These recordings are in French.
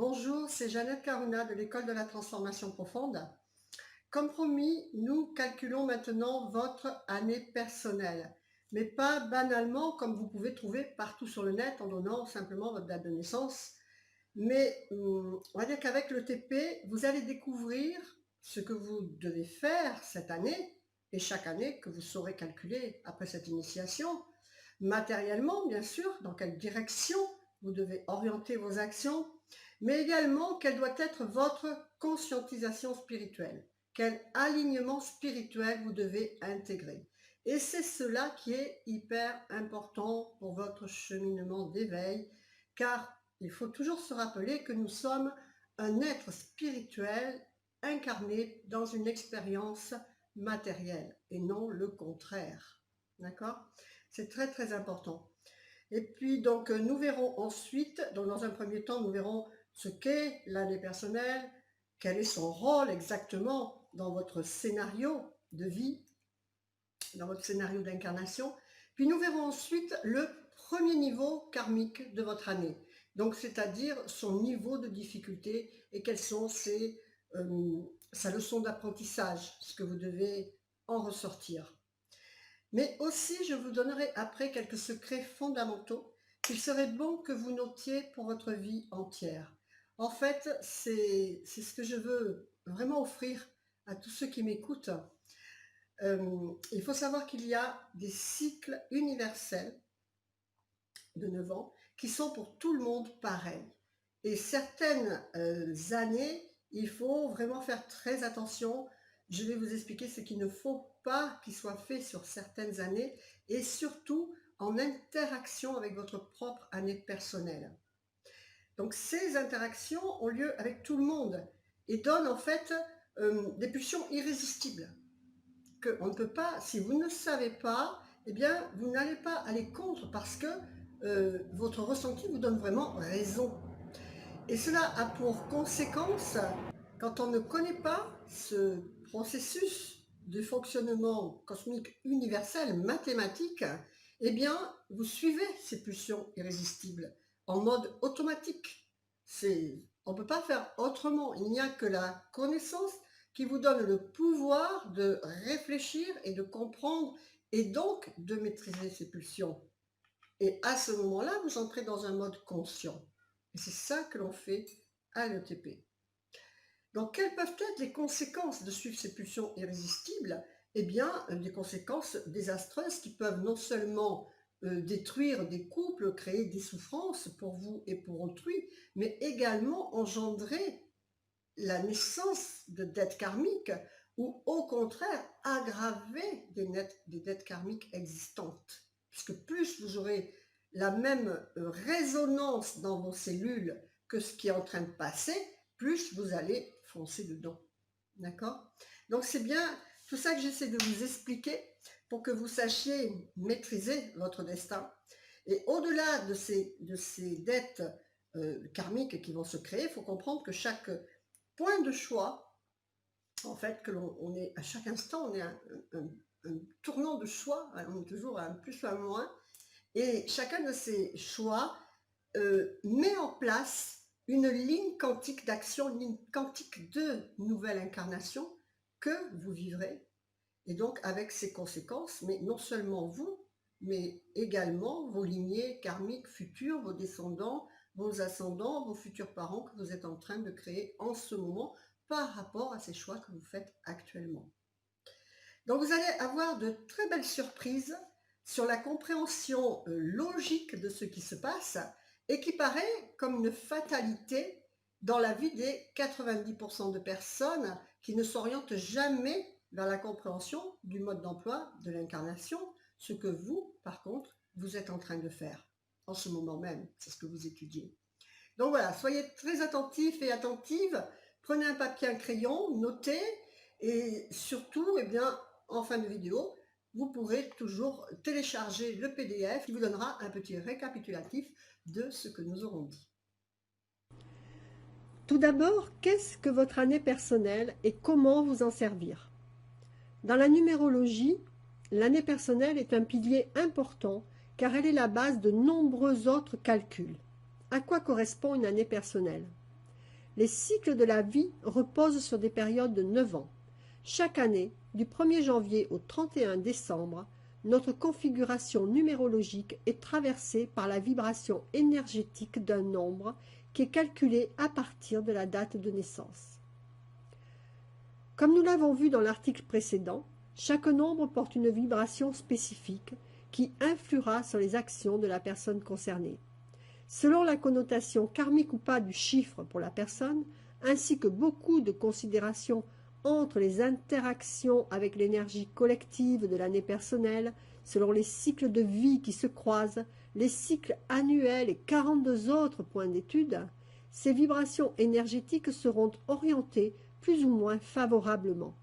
Bonjour, c'est Jeannette Karuna de l'École de la Transformation Profonde. Comme promis, nous calculons maintenant votre année personnelle, mais pas banalement comme vous pouvez trouver partout sur le net en donnant simplement votre date de naissance. Mais on va dire qu'avec le TP, vous allez découvrir ce que vous devez faire cette année et chaque année que vous saurez calculer après cette initiation. Matériellement, bien sûr, dans quelle direction vous devez orienter vos actions, mais également quelle doit être votre conscientisation spirituelle, quel alignement spirituel vous devez intégrer. Et c'est cela qui est hyper important pour votre cheminement d'éveil, car il faut toujours se rappeler que nous sommes un être spirituel incarné dans une expérience matérielle et non le contraire. D'accord ? C'est très très important. Et puis donc nous verrons ensuite, donc dans un premier temps, nous verrons ce qu'est l'année personnelle, quel est son rôle exactement dans votre scénario de vie, dans votre scénario d'incarnation. Puis nous verrons ensuite le premier niveau karmique de votre année, donc c'est-à-dire son niveau de difficulté et quelles sont sa leçon d'apprentissage, ce que vous devez en ressortir. Mais aussi, je vous donnerai après quelques secrets fondamentaux qu'il serait bon que vous notiez pour votre vie entière. En fait, c'est ce que je veux vraiment offrir à tous ceux qui m'écoutent. Il faut savoir qu'il y a des cycles universels de 9 ans qui sont pour tout le monde pareils. Et certaines années, il faut vraiment faire très attention. Je vais vous expliquer ce qu'il ne faut pas qu'il soit fait sur certaines années et surtout en interaction avec votre propre année personnelle. Donc ces interactions ont lieu avec tout le monde et donnent en fait des pulsions irrésistibles qu'on ne peut pas, si vous ne savez pas, eh bien vous n'allez pas aller contre parce que votre ressenti vous donne vraiment raison. Et cela a pour conséquence, quand on ne connaît pas ce processus de fonctionnement cosmique universel, mathématique, eh bien, vous suivez ces pulsions irrésistibles en mode automatique. On ne peut pas faire autrement. Il n'y a que la connaissance qui vous donne le pouvoir de réfléchir et de comprendre et donc de maîtriser ces pulsions. Et à ce moment-là, vous entrez dans un mode conscient. Et c'est ça que l'on fait à l'ETP. Donc, quelles peuvent être les conséquences de suivre ces pulsions irrésistibles? Eh bien, des conséquences désastreuses qui peuvent non seulement détruire des couples, créer des souffrances pour vous et pour autrui, mais également engendrer la naissance de dettes karmiques ou au contraire aggraver des dettes karmiques existantes. Puisque plus vous aurez la même résonance dans vos cellules que ce qui est en train de passer, plus vous allez foncer dedans. D'accord? Donc c'est bien tout ça que j'essaie de vous expliquer pour que vous sachiez maîtriser votre destin. Et au-delà de ces dettes karmiques qui vont se créer, il faut comprendre que chaque point de choix, en fait, que l'on est à chaque instant, on est un tournant de choix, on est toujours à un plus ou un moins, et chacun de ces choix met en place une ligne quantique d'action, une ligne quantique de nouvelle incarnation que vous vivrez, et donc avec ses conséquences, mais non seulement vous, mais également vos lignées karmiques futures, vos descendants, vos ascendants, vos futurs parents que vous êtes en train de créer en ce moment par rapport à ces choix que vous faites actuellement. Donc vous allez avoir de très belles surprises sur la compréhension logique de ce qui se passe et qui paraît comme une fatalité dans la vie des 90% de personnes qui ne s'orientent jamais vers la compréhension du mode d'emploi de l'incarnation, ce que vous, par contre, vous êtes en train de faire en ce moment même, c'est ce que vous étudiez. Donc voilà, soyez très attentifs et attentives, prenez un papier, un crayon, notez, et surtout, eh bien, en fin de vidéo, vous pourrez toujours télécharger le PDF qui vous donnera un petit récapitulatif de ce que nous aurons dit. Tout d'abord, qu'est-ce que votre année personnelle et comment vous en servir? Dans la numérologie, l'année personnelle est un pilier important car elle est la base de nombreux autres calculs. À quoi correspond une année personnelle? Les cycles de la vie reposent sur des périodes de 9 ans. Chaque année, du 1er janvier au 31 décembre, notre configuration numérologique est traversée par la vibration énergétique d'un nombre qui est calculé à partir de la date de naissance. Comme nous l'avons vu dans l'article précédent, chaque nombre porte une vibration spécifique qui influera sur les actions de la personne concernée. Selon la connotation karmique ou pas du chiffre pour la personne, ainsi que beaucoup de considérations entre les interactions avec l'énergie collective de l'année personnelle, selon les cycles de vie qui se croisent, les cycles annuels et 42 autres points d'étude, ces vibrations énergétiques seront orientées plus ou moins favorablement.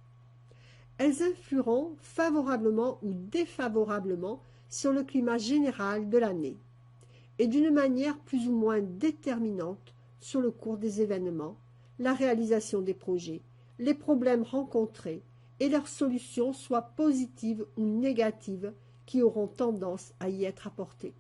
Elles influeront favorablement ou défavorablement sur le climat général de l'année, et d'une manière plus ou moins déterminante sur le cours des événements, la réalisation des projets, les problèmes rencontrés et leurs solutions, soit positives ou négatives, qui auront tendance à y être apportées.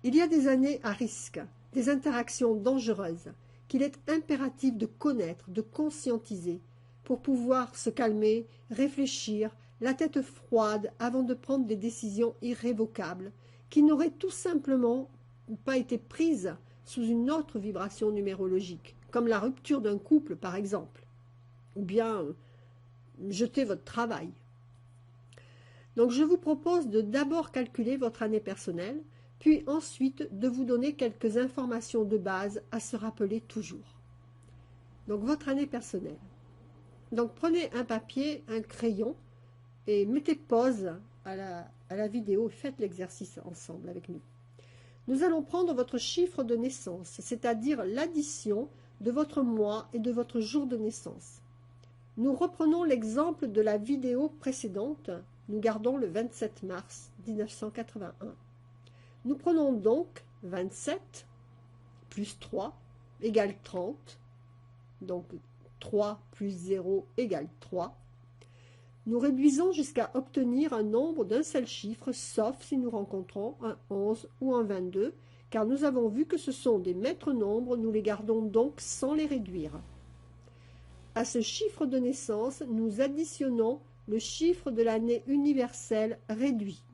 Il y a des années à risque, des interactions dangereuses, qu'il est impératif de connaître, de conscientiser, pour pouvoir se calmer, réfléchir, la tête froide avant de prendre des décisions irrévocables, qui n'auraient tout simplement pas été prises sous une autre vibration numérologique, comme la rupture d'un couple par exemple, ou bien jeter votre travail. Donc je vous propose de d'abord calculer votre année personnelle, puis ensuite de vous donner quelques informations de base à se rappeler toujours. Donc votre année personnelle. Donc prenez un papier, un crayon et mettez pause à la vidéo et faites l'exercice ensemble avec nous. Nous allons prendre votre chiffre de naissance, c'est-à-dire l'addition de votre mois et de votre jour de naissance. Nous reprenons l'exemple de la vidéo précédente. Nous gardons le 27 mars 1981. Nous prenons donc 27 plus 3 égale 30. Donc 3 plus 0 égale 3. Nous réduisons jusqu'à obtenir un nombre d'un seul chiffre, sauf si nous rencontrons un 11 ou un 22, car nous avons vu que ce sont des maîtres nombres, nous les gardons donc sans les réduire. À ce chiffre de naissance, nous additionnons le chiffre de l'année universelle réduit.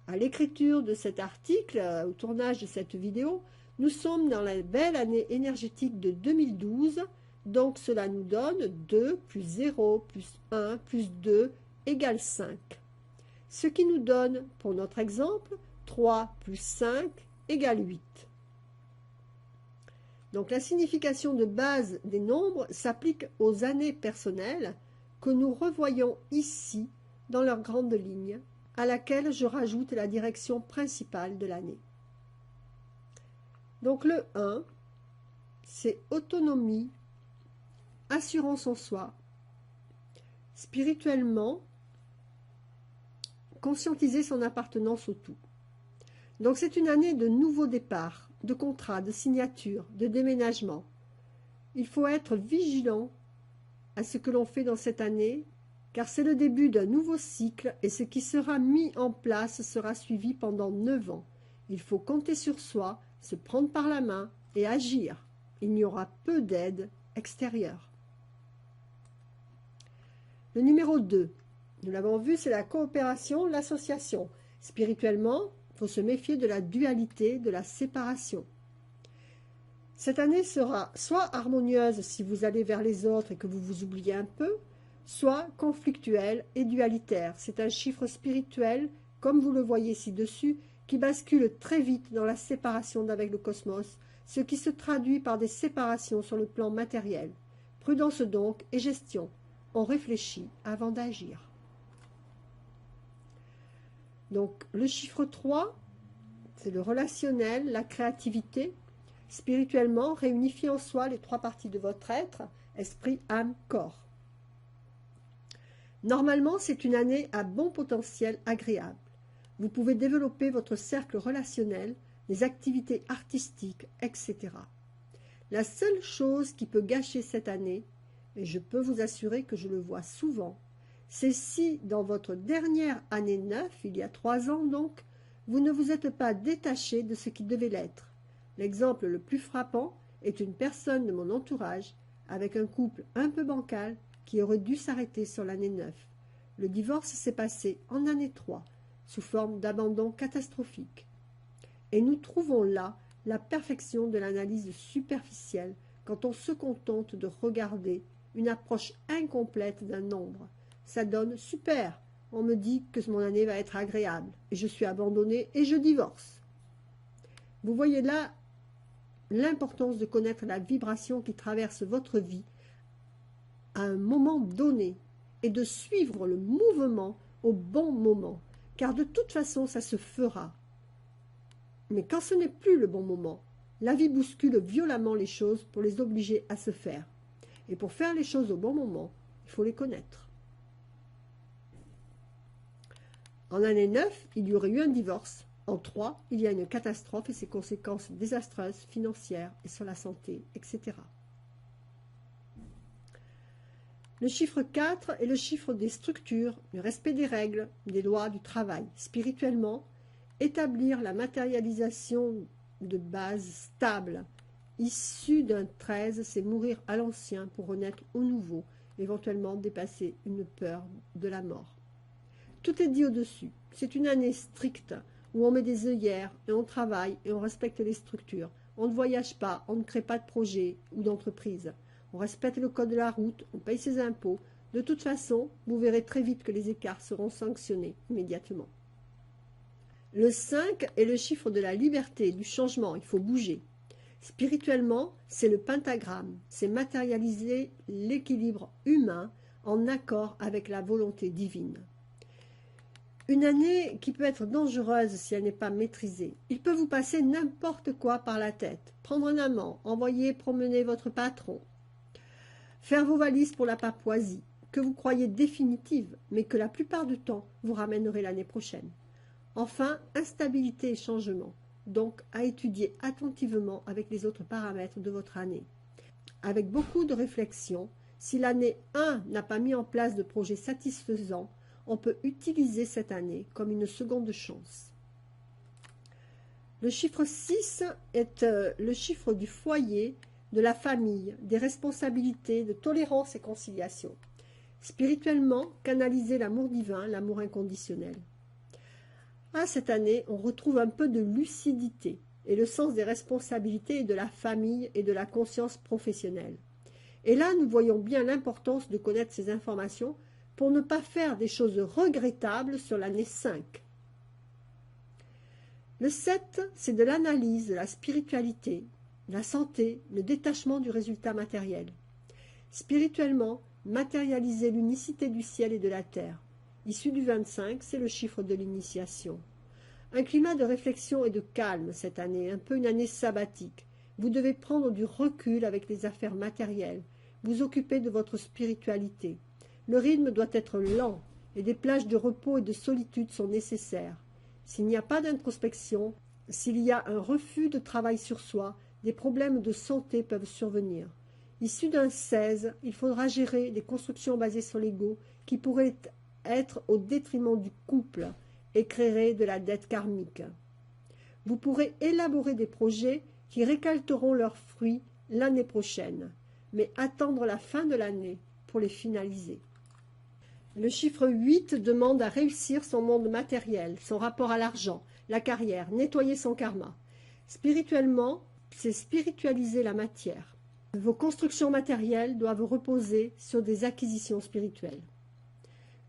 À l'écriture de cet article, au tournage de cette vidéo, nous sommes dans la belle année énergétique de 2012, donc cela nous donne 2 plus 0 plus 1 plus 2 égale 5. Ce qui nous donne, pour notre exemple, 3 plus 5 égale 8. Donc la signification de base des nombres s'applique aux années personnelles que nous revoyons ici dans leur grande ligne, à laquelle je rajoute la direction principale de l'année. Donc le 1, c'est autonomie, assurance en soi, spirituellement, conscientiser son appartenance au tout. Donc c'est une année de nouveaux départs, de contrats, de signatures, de déménagements. Il faut être vigilant à ce que l'on fait dans cette année, car c'est le début d'un nouveau cycle et ce qui sera mis en place sera suivi pendant 9 ans. Il faut compter sur soi, se prendre par la main et agir. Il n'y aura peu d'aide extérieure. Le numéro 2, nous l'avons vu, c'est la coopération, l'association. Spirituellement, il faut se méfier de la dualité, de la séparation. Cette année sera soit harmonieuse si vous allez vers les autres et que vous vous oubliez un peu, soit conflictuelle et dualitaire. C'est un chiffre spirituel, comme vous le voyez ci-dessus, qui bascule très vite dans la séparation d'avec le cosmos, ce qui se traduit par des séparations sur le plan matériel. Prudence donc et gestion. On réfléchit avant d'agir. Donc le chiffre 3, c'est le relationnel, la créativité. Spirituellement, réunifiez en soi les 3 parties de votre être, esprit, âme, corps. Normalement, c'est une année à bon potentiel agréable. Vous pouvez développer votre cercle relationnel, les activités artistiques, etc. La seule chose qui peut gâcher cette année, et je peux vous assurer que je le vois souvent, c'est si dans votre dernière année 9, il y a 3 ans donc, vous ne vous êtes pas détaché de ce qui devait l'être. L'exemple le plus frappant est une personne de mon entourage avec un couple un peu bancal qui aurait dû s'arrêter sur l'année 9. Le divorce s'est passé en année 3, sous forme d'abandon catastrophique. Et nous trouvons là la perfection de l'analyse superficielle quand on se contente de regarder une approche incomplète d'un nombre. Ça donne super, on me dit que mon année va être agréable, et je suis abandonnée et je divorce. Vous voyez là l'importance de connaître la vibration qui traverse votre vie à un moment donné et de suivre le mouvement au bon moment, car de toute façon ça se fera. Mais quand ce n'est plus le bon moment, la vie bouscule violemment les choses pour les obliger à se faire. Et pour faire les choses au bon moment, il faut les connaître. En année 9, il y aurait eu un divorce. En 3, il y a une catastrophe et ses conséquences désastreuses, financières et sur la santé, etc. Le chiffre 4 est le chiffre des structures, du respect des règles, des lois, du travail. Spirituellement, établir la matérialisation de base stable, issue d'un 13, c'est mourir à l'ancien pour renaître au nouveau, éventuellement dépasser une peur de la mort. Tout est dit au-dessus. C'est une année stricte où on met des œillères et on travaille et on respecte les structures. On ne voyage pas, on ne crée pas de projet ou d'entreprise. On respecte le code de la route, on paye ses impôts. De toute façon, vous verrez très vite que les écarts seront sanctionnés immédiatement. Le 5 est le chiffre de la liberté, du changement, il faut bouger. Spirituellement, c'est le pentagramme, c'est matérialiser l'équilibre humain en accord avec la volonté divine. Une année qui peut être dangereuse si elle n'est pas maîtrisée. Il peut vous passer n'importe quoi par la tête. Prendre un amant, envoyer promener votre patron, faire vos valises pour la Papouasie, que vous croyez définitive, mais que la plupart du temps vous ramènerez l'année prochaine. Enfin, instabilité et changement, donc à étudier attentivement avec les autres paramètres de votre année. Avec beaucoup de réflexion, si l'année 1 n'a pas mis en place de projet satisfaisant, on peut utiliser cette année comme une seconde chance. Le chiffre 6 est le chiffre du foyer, de la famille, des responsabilités, de tolérance et conciliation. Spirituellement, canaliser l'amour divin, l'amour inconditionnel. Cette année, on retrouve un peu de lucidité et le sens des responsabilités et de la famille et de la conscience professionnelle. Et là, nous voyons bien l'importance de connaître ces informations pour ne pas faire des choses regrettables sur l'année 5. Le 7, c'est de l'analyse, de la spiritualité, la santé, le détachement du résultat matériel. Spirituellement, matérialiser l'unicité du ciel et de la terre. Issu du 25, c'est le chiffre de l'initiation. Un climat de réflexion et de calme cette année, un peu une année sabbatique. Vous devez prendre du recul avec les affaires matérielles, vous occuper de votre spiritualité. Le rythme doit être lent et des plages de repos et de solitude sont nécessaires. S'il n'y a pas d'introspection, s'il y a un refus de travail sur soi, des problèmes de santé peuvent survenir. Issu d'un 16, il faudra gérer des constructions basées sur l'ego qui pourraient être au détriment du couple et créeraient de la dette karmique. Vous pourrez élaborer des projets qui récolteront leurs fruits l'année prochaine, mais attendre la fin de l'année pour les finaliser. Le chiffre 8 demande à réussir son monde matériel, son rapport à l'argent, la carrière, nettoyer son karma. Spirituellement, c'est spiritualiser la matière. Vos constructions matérielles doivent reposer sur des acquisitions spirituelles.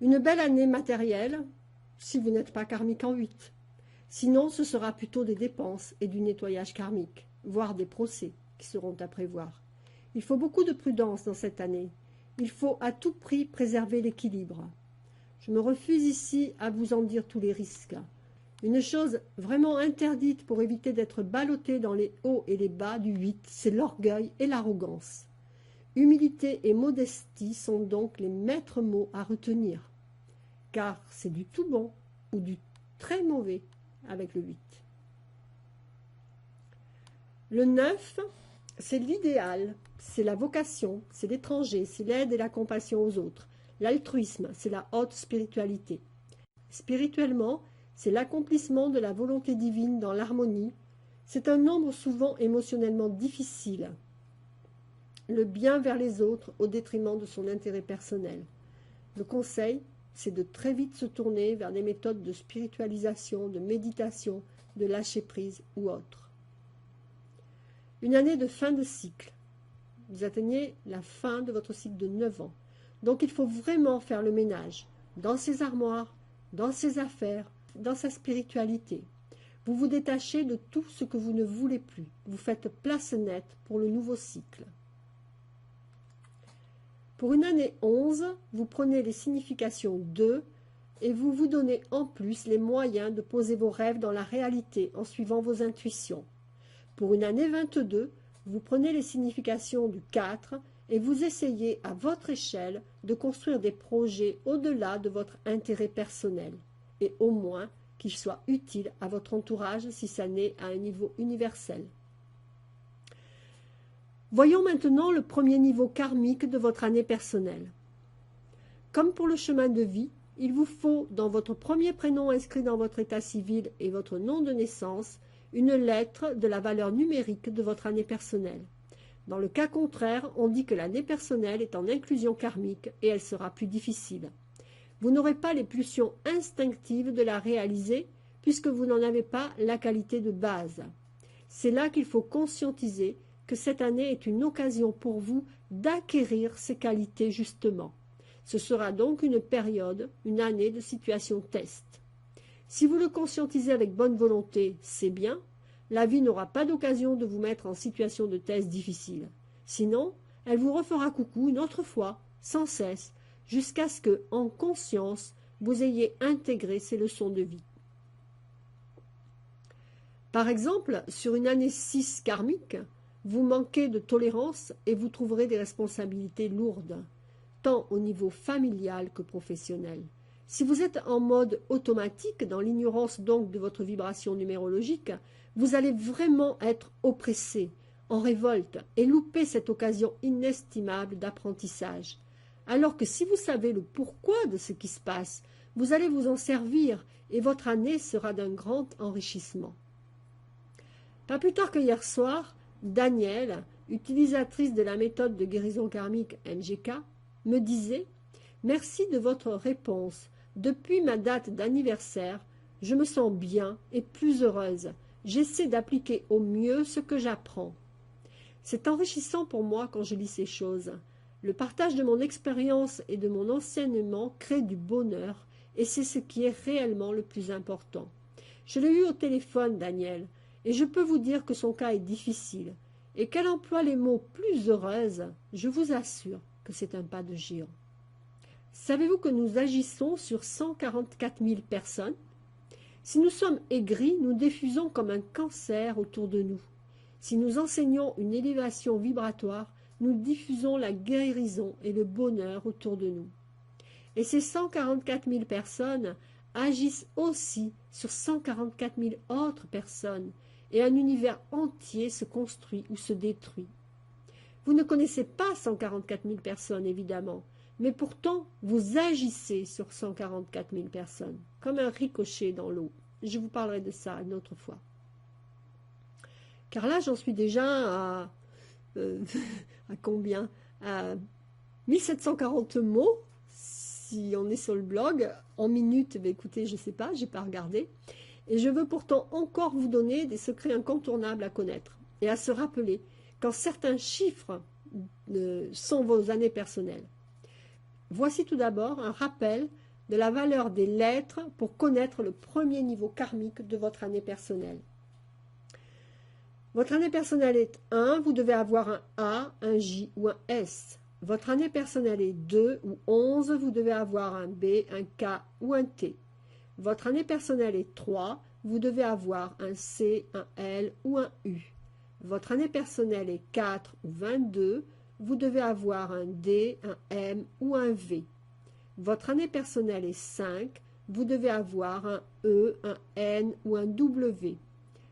Une belle année matérielle, si vous n'êtes pas karmique en 8. Sinon, ce sera plutôt des dépenses et du nettoyage karmique, voire des procès qui seront à prévoir. Il faut beaucoup de prudence dans cette année. Il faut à tout prix préserver l'équilibre. Je me refuse ici à vous en dire tous les risques. Une chose vraiment interdite pour éviter d'être ballotté dans les hauts et les bas du 8, c'est l'orgueil et l'arrogance. Humilité et modestie sont donc les maîtres mots à retenir, car c'est du tout bon ou du très mauvais avec le 8. Le 9, c'est l'idéal, c'est la vocation, c'est l'étranger, c'est l'aide et la compassion aux autres. L'altruisme, c'est la haute spiritualité. Spirituellement, c'est l'accomplissement de la volonté divine dans l'harmonie, C'est un nombre souvent émotionnellement difficile. Le bien vers les autres au détriment de son intérêt personnel. Le conseil, c'est de très vite se tourner vers des méthodes de spiritualisation, de méditation, de lâcher prise ou autres. Une année de fin de cycle. Vous atteignez la fin de votre cycle de 9 ans. Donc il faut vraiment faire le ménage dans ses armoires, dans ses affaires, dans sa spiritualité. Vous vous détachez de tout ce que vous ne voulez plus. Vous faites place nette pour le nouveau cycle. Pour une année 11, vous prenez les significations de et vous vous donnez en plus les moyens de poser vos rêves dans la réalité en suivant vos intuitions. Pour une année 22, vous prenez les significations du 4 et vous essayez à votre échelle de construire des projets au-delà de votre intérêt personnel et au moins qu'ils soient utiles à votre entourage si ça n'est à un niveau universel. Voyons maintenant le premier niveau karmique de votre année personnelle. Comme pour le chemin de vie, il vous faut, dans votre premier prénom inscrit dans votre état civil et votre nom de naissance, une lettre de la valeur numérique de votre année personnelle. Dans le cas contraire, on dit que l'année personnelle est en inclusion karmique et elle sera plus difficile. Vous n'aurez pas les pulsions instinctives de la réaliser puisque vous n'en avez pas la qualité de base. C'est là qu'il faut conscientiser que cette année est une occasion pour vous d'acquérir ces qualités justement. Ce sera donc une période, une année de situation test. Si vous le conscientisez avec bonne volonté, c'est bien. La vie n'aura pas d'occasion de vous mettre en situation de test difficile. Sinon, elle vous refera coucou une autre fois, sans cesse, jusqu'à ce que, en conscience, vous ayez intégré ces leçons de vie. Par exemple, sur une année 6 karmique, vous manquez de tolérance et vous trouverez des responsabilités lourdes, tant au niveau familial que professionnel. Si vous êtes en mode automatique, dans l'ignorance donc de votre vibration numérologique, vous allez vraiment être oppressé, en révolte, et louper cette occasion inestimable d'apprentissage. Alors que si vous savez le pourquoi de ce qui se passe, vous allez vous en servir et votre année sera d'un grand enrichissement. Pas plus tard que hier soir, Danielle, utilisatrice de la méthode de guérison karmique MGK, me disait « Merci de votre réponse. Depuis ma date d'anniversaire, je me sens bien et plus heureuse. J'essaie d'appliquer au mieux ce que j'apprends. » C'est enrichissant pour moi quand je lis ces choses. Le partage de mon expérience et de mon enseignement crée du bonheur et c'est ce qui est réellement le plus important. Je l'ai eu au téléphone, Danielle, et je peux vous dire que son cas est difficile et qu'elle emploie les mots « plus heureuse », je vous assure que c'est un pas de géant. Savez-vous que nous agissons sur 144 000 personnes? Si nous sommes aigris, nous diffusons comme un cancer autour de nous. Si nous enseignons une élévation vibratoire, nous diffusons la guérison et le bonheur autour de nous. Et ces 144 000 personnes agissent aussi sur 144 000 autres personnes, et un univers entier se construit ou se détruit. Vous ne connaissez pas 144 000 personnes, évidemment, mais pourtant, vous agissez sur 144 000 personnes, comme un ricochet dans l'eau. Je vous parlerai de ça une autre fois. Car là, j'en suis déjà à combien? À 1740 mots, si on est sur le blog. En minutes, écoutez, je ne sais pas, je n'ai pas regardé. Et je veux pourtant encore vous donner des secrets incontournables à connaître et à se rappeler quand certains chiffres sont vos années personnelles. Voici tout d'abord un rappel de la valeur des lettres pour connaître le premier niveau karmique de votre année personnelle. Votre année personnelle est 1, vous devez avoir un A, un J ou un S. Votre année personnelle est 2 ou 11, vous devez avoir un B, un K ou un T. Votre année personnelle est 3, vous devez avoir un C, un L ou un U. Votre année personnelle est 4 ou 22, vous devez avoir un D, un M ou un V. Votre année personnelle est 5, vous devez avoir un E, un N ou un W.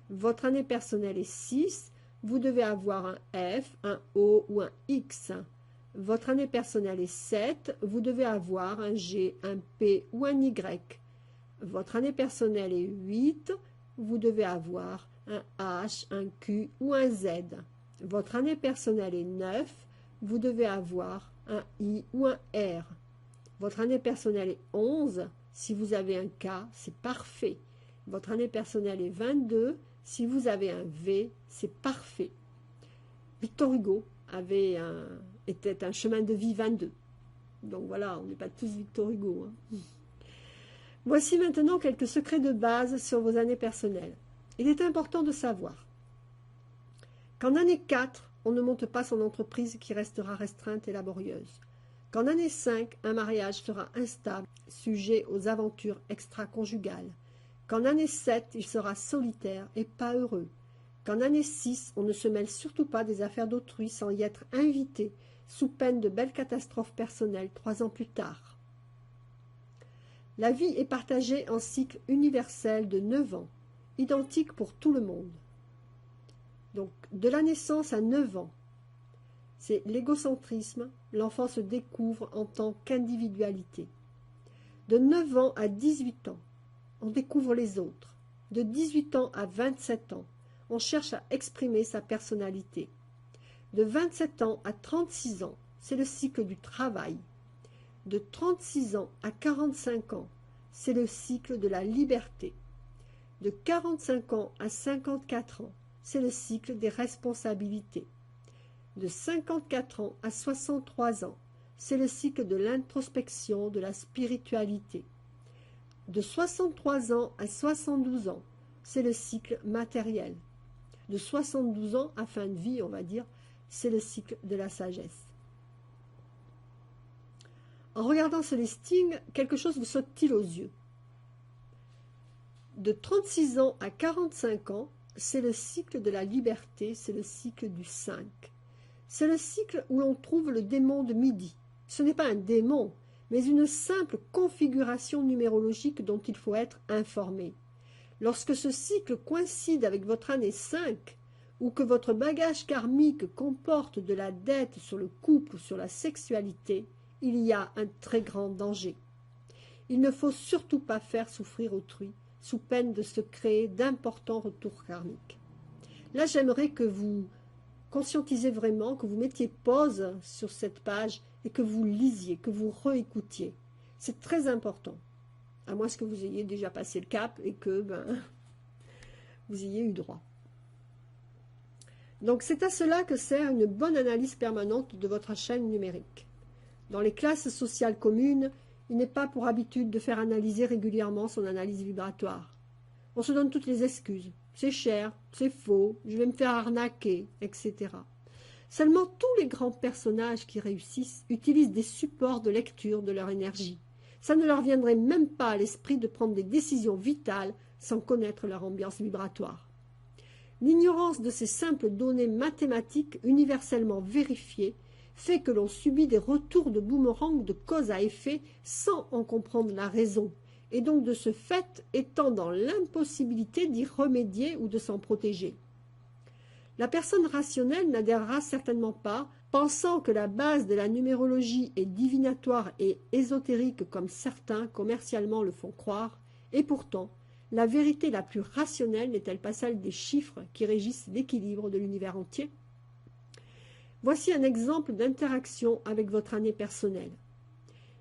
Votre année personnelle est 6, vous devez avoir un F, un O ou un X. Votre année personnelle est 7, vous devez avoir un G, un P ou un Y. Votre année personnelle est 8, vous devez avoir un H, un Q ou un Z. Votre année personnelle est 9, vous devez avoir un I ou un R. Votre année personnelle est 11, si vous avez un K, c'est parfait. Votre année personnelle est 22, si vous avez un V, c'est parfait. Victor Hugo était un chemin de vie 22. Donc voilà, on n'est pas tous Victor Hugo. Hein. Voici maintenant quelques secrets de base sur vos années personnelles. Il est important de savoir qu'en année 4, on ne monte pas son entreprise qui restera restreinte et laborieuse. Qu'en année 5, un mariage sera instable, sujet aux aventures extra-conjugales. Qu'en année 7, il sera solitaire et pas heureux. Qu'en année 6, on ne se mêle surtout pas des affaires d'autrui sans y être invité, sous peine de belles catastrophes personnelles 3 ans plus tard. La vie est partagée en cycles universels de 9 ans, identiques pour tout le monde. Donc, de la naissance à 9 ans, c'est l'égocentrisme, l'enfant se découvre en tant qu'individualité. De 9 ans à 18 ans, on découvre les autres. De 18 ans à 27 ans, on cherche à exprimer sa personnalité. De 27 ans à 36 ans, c'est le cycle du travail. De 36 ans à 45 ans, c'est le cycle de la liberté. De 45 ans à 54 ans, c'est le cycle des responsabilités. De 54 ans à 63 ans, c'est le cycle de l'introspection, de la spiritualité. De 63 ans à 72 ans, c'est le cycle matériel. De 72 ans à fin de vie, on va dire, c'est le cycle de la sagesse. En regardant ce listing, quelque chose vous saute-t-il aux yeux? De 36 ans à 45 ans, c'est le cycle de la liberté, c'est le cycle du 5. C'est le cycle où l'on trouve le démon de midi. Ce n'est pas un démon, mais une simple configuration numérologique dont il faut être informé. Lorsque ce cycle coïncide avec votre année 5, ou que votre bagage karmique comporte de la dette sur le couple ou sur la sexualité, il y a un très grand danger. Il ne faut surtout pas faire souffrir autrui, sous peine de se créer d'importants retours karmiques. Là, j'aimerais que vous conscientisez vraiment, que vous mettiez pause sur cette page et que vous lisiez, que vous réécoutiez. C'est très important, à moins que vous ayez déjà passé le cap et que vous ayez eu droit. Donc c'est à cela que sert une bonne analyse permanente de votre chaîne numérique. Dans les classes sociales communes, il n'est pas pour habitude de faire analyser régulièrement son analyse vibratoire. On se donne toutes les excuses. C'est cher, c'est faux, je vais me faire arnaquer, etc. Seulement tous les grands personnages qui réussissent utilisent des supports de lecture de leur énergie. Ça ne leur viendrait même pas à l'esprit de prendre des décisions vitales sans connaître leur ambiance vibratoire. L'ignorance de ces simples données mathématiques universellement vérifiées fait que l'on subit des retours de boomerang de cause à effet sans en comprendre la raison, et donc de ce fait étant dans l'impossibilité d'y remédier ou de s'en protéger. La personne rationnelle n'adhérera certainement pas, pensant que la base de la numérologie est divinatoire et ésotérique comme certains commercialement le font croire, et pourtant, la vérité la plus rationnelle n'est-elle pas celle des chiffres qui régissent l'équilibre de l'univers entier? Voici un exemple d'interaction avec votre année personnelle.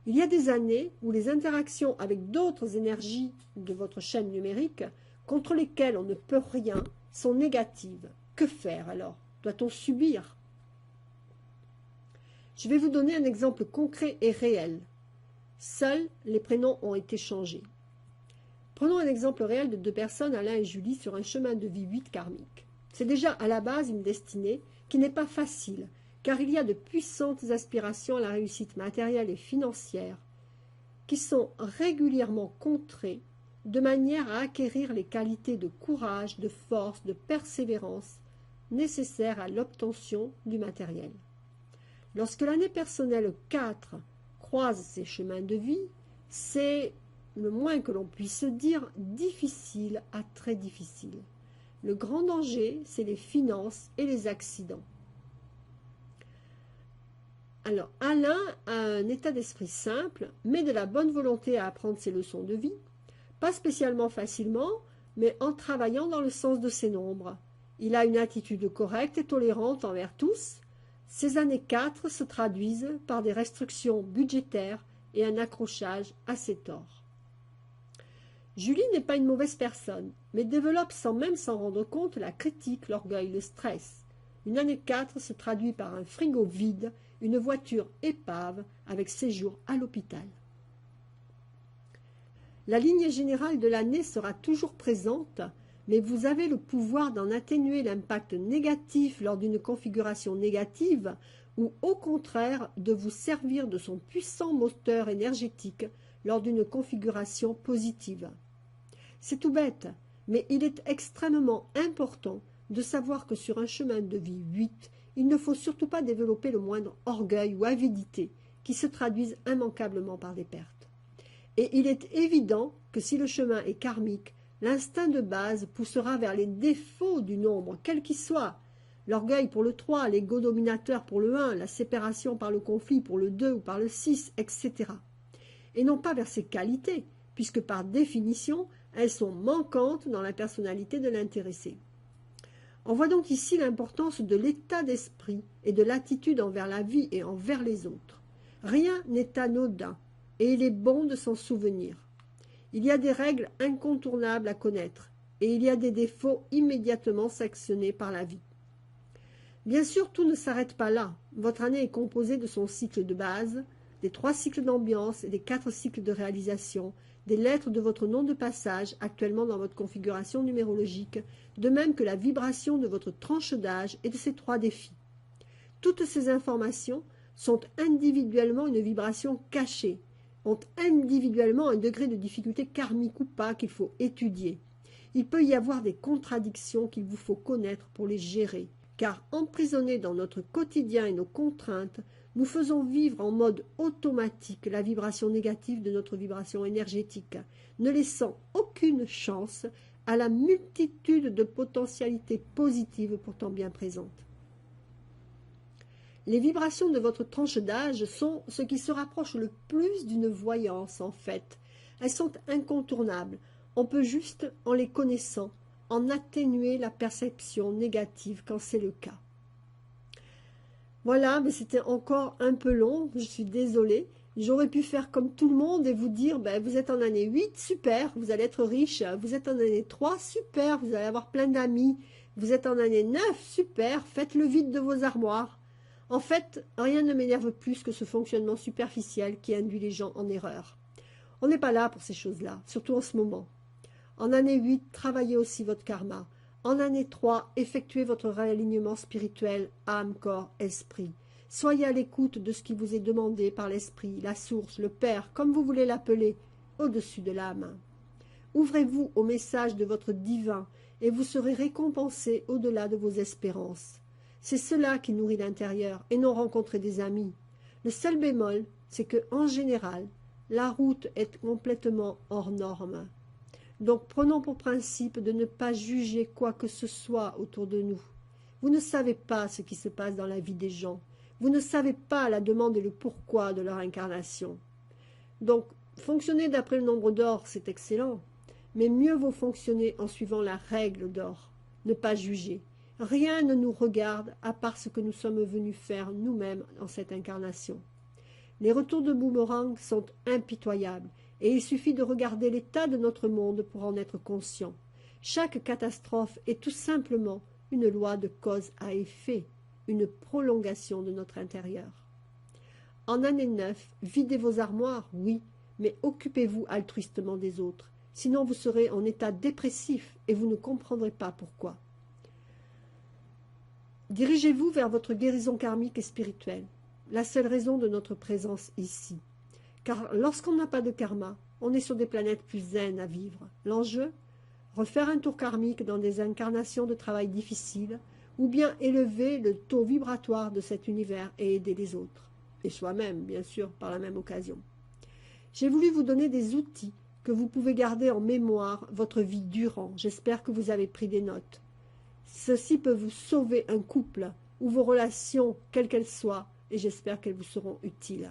Il y a des années où les interactions avec d'autres énergies de votre chaîne numérique, contre lesquelles on ne peut rien, sont négatives. Que faire alors? Doit-on subir? Je vais vous donner un exemple concret et réel. Seuls les prénoms ont été changés. Prenons un exemple réel de 2 personnes, Alain et Julie, sur un chemin de vie 8 karmique. C'est déjà à la base une destinée qui n'est pas facile, car il y a de puissantes aspirations à la réussite matérielle et financière qui sont régulièrement contrées de manière à acquérir les qualités de courage, de force, de persévérance nécessaires à l'obtention du matériel. Lorsque l'année personnelle 4 croise ces chemins de vie, c'est, le moins que l'on puisse dire, difficile à très difficile. Le grand danger, c'est les finances et les accidents. Alors, Alain a un état d'esprit simple, mais de la bonne volonté à apprendre ses leçons de vie, pas spécialement facilement, mais en travaillant dans le sens de ses nombres. Il a une attitude correcte et tolérante envers tous. Ces années 4 se traduisent par des restrictions budgétaires et un accrochage à ses torts. Julie n'est pas une mauvaise personne, mais développe sans même s'en rendre compte la critique, l'orgueil, le stress. Une année 4 se traduit par un frigo vide, une voiture épave avec séjour à l'hôpital. La ligne générale de l'année sera toujours présente, mais vous avez le pouvoir d'en atténuer l'impact négatif lors d'une configuration négative ou au contraire de vous servir de son puissant moteur énergétique lors d'une configuration positive. C'est tout bête, mais il est extrêmement important de savoir que sur un chemin de vie 8, il ne faut surtout pas développer le moindre orgueil ou avidité qui se traduisent immanquablement par des pertes. Et il est évident que si le chemin est karmique, l'instinct de base poussera vers les défauts du nombre, quels qu'ils soient. L'orgueil pour le 3, l'ego dominateur pour le 1, la séparation par le conflit pour le 2 ou par le 6, etc. Et non pas vers ses qualités, puisque par définition, elles sont manquantes dans la personnalité de l'intéressé. On voit donc ici l'importance de l'état d'esprit et de l'attitude envers la vie et envers les autres. Rien n'est anodin, et il est bon de s'en souvenir. Il y a des règles incontournables à connaître, et il y a des défauts immédiatement sanctionnés par la vie. Bien sûr, tout ne s'arrête pas là. Votre année est composée de son cycle de base, des 3 cycles d'ambiance et des 4 cycles de réalisation, des lettres de votre nom de passage actuellement dans votre configuration numérologique, de même que la vibration de votre tranche d'âge et de ces 3 défis. Toutes ces informations sont individuellement une vibration cachée, ont individuellement un degré de difficulté karmique ou pas qu'il faut étudier. Il peut y avoir des contradictions qu'il vous faut connaître pour les gérer, car emprisonnés dans notre quotidien et nos contraintes, nous faisons vivre en mode automatique la vibration négative de notre vibration énergétique, ne laissant aucune chance à la multitude de potentialités positives pourtant bien présentes. Les vibrations de votre tranche d'âge sont ce qui se rapproche le plus d'une voyance en fait. Elles sont incontournables. On peut juste, en les connaissant, en atténuer la perception négative quand c'est le cas. Voilà, mais c'était encore un peu long, je suis désolée. J'aurais pu faire comme tout le monde et vous dire, vous êtes en année 8, super, vous allez être riche. Vous êtes en année 3, super, vous allez avoir plein d'amis. Vous êtes en année 9, super, faites le vide de vos armoires. En fait, rien ne m'énerve plus que ce fonctionnement superficiel qui induit les gens en erreur. On n'est pas là pour ces choses-là, surtout en ce moment. En année 8, travaillez aussi votre karma. En année 3, effectuez votre réalignement spirituel, âme, corps, esprit. Soyez à l'écoute de ce qui vous est demandé par l'esprit, la source, le Père, comme vous voulez l'appeler, au-dessus de l'âme. Ouvrez-vous au message de votre divin et vous serez récompensé au-delà de vos espérances. C'est cela qui nourrit l'intérieur et non rencontrer des amis. Le seul bémol, c'est que, en général, la route est complètement hors norme. Donc prenons pour principe de ne pas juger quoi que ce soit autour de nous. Vous ne savez pas ce qui se passe dans la vie des gens. Vous ne savez pas la demande et le pourquoi de leur incarnation. Donc, fonctionner d'après le nombre d'or, c'est excellent. Mais mieux vaut fonctionner en suivant la règle d'or. Ne pas juger. Rien ne nous regarde à part ce que nous sommes venus faire nous-mêmes dans cette incarnation. Les retours de boomerang sont impitoyables et il suffit de regarder l'état de notre monde pour en être conscient. Chaque catastrophe est tout simplement une loi de cause à effet, une prolongation de notre intérieur. En année 9, videz vos armoires, oui, mais occupez-vous altruistement des autres, sinon vous serez en état dépressif et vous ne comprendrez pas pourquoi. Dirigez-vous vers votre guérison karmique et spirituelle, la seule raison de notre présence ici. Car lorsqu'on n'a pas de karma, on est sur des planètes plus zen à vivre. L'enjeu, refaire un tour karmique dans des incarnations de travail difficiles, ou bien élever le taux vibratoire de cet univers et aider les autres, et soi-même, bien sûr, par la même occasion. J'ai voulu vous donner des outils que vous pouvez garder en mémoire votre vie durant. J'espère que vous avez pris des notes. Ceci peut vous sauver un couple ou vos relations, quelles qu'elles soient, et j'espère qu'elles vous seront utiles.